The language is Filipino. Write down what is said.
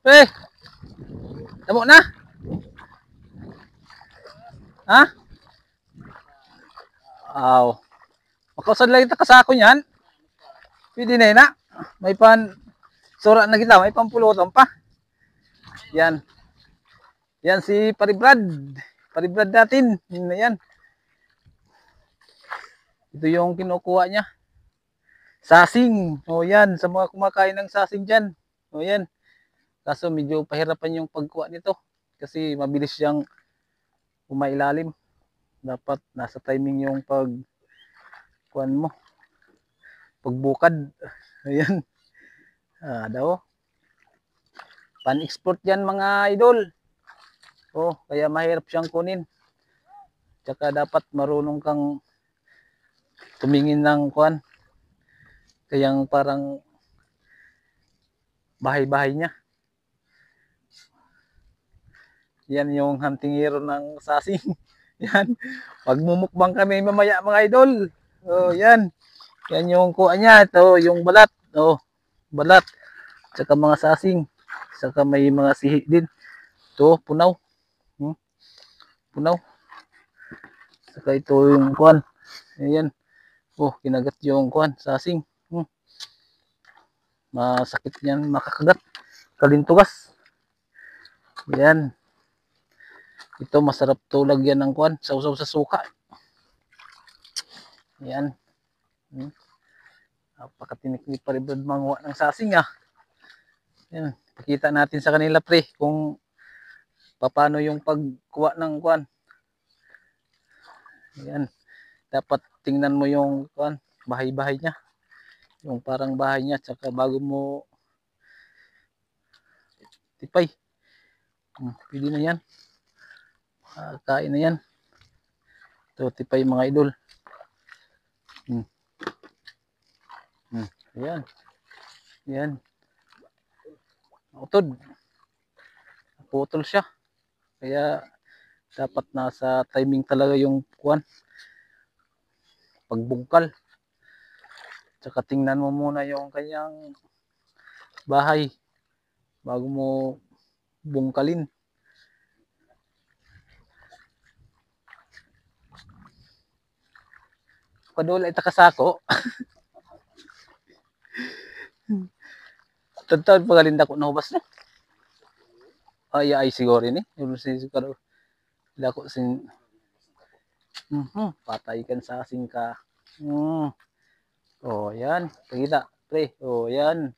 Pre, tamo na? Ha? Aw. Makausad lang kita kasako niyan. Pwede na yun na. May pan, sura na kita, may pampulutan pa. Yan. Yan si Paribrad. Paribrad natin. Yun na yan. Ito yung kinukuha niya. Sasing. O yan, sa mga kumakain ng sasing dyan. O yan. Kaso medyo pahirapan yung pagkuha nito. Kasi mabilis siyang umailalim. Dapat nasa timing yung pagkuhan mo. Pagbukad. Ayan. Daw. Pan-export yan mga idol. Kaya mahirap siyang kunin. Tsaka dapat marunong kang tumingin ng kuhan. Kayang parang bahay-bahay niya. Yan yung hunting hero ng sasing. Yan. Pagmumukbang kami mamaya mga idol. Yan. Yan yung kuha niya. Ito yung balat. Balat. Tsaka mga sasing. Tsaka may mga sihi din. Ito, punaw. Punaw. Tsaka ito yung kuhan. Ayan. Kinagat yung kuhan. Sasing. Masakit yan makakagat. Kalintugas. Yan. Ito masarap to lagyan ng kuhan. Sausaw sa suka. Yan. Napakatinik ni Paribrad manguha ng sasing Yan. Pakita natin sa kanila pre kung paano yung pagkuha ng kuhan. Yan. Dapat tingnan mo yung kuhan, bahay-bahay niya. Yung parang bahay niya tsaka bago mo tipay. Pwede na yan. Kain na yan. Ito tipay mga idol. Ayan. Ayan. Utod. Putol siya. Kaya dapat nasa timing talaga yung kuhan. Pagbungkal. Tsaka tingnan mo muna yung kanyang bahay bago mo bungkalin. Kadol ay takasako. Tantad pagalinda ko nahubas no. Ay siguro ni. Yung siguro dako sin patay kan sa asing ka. Yan. Kita, pre. Yan.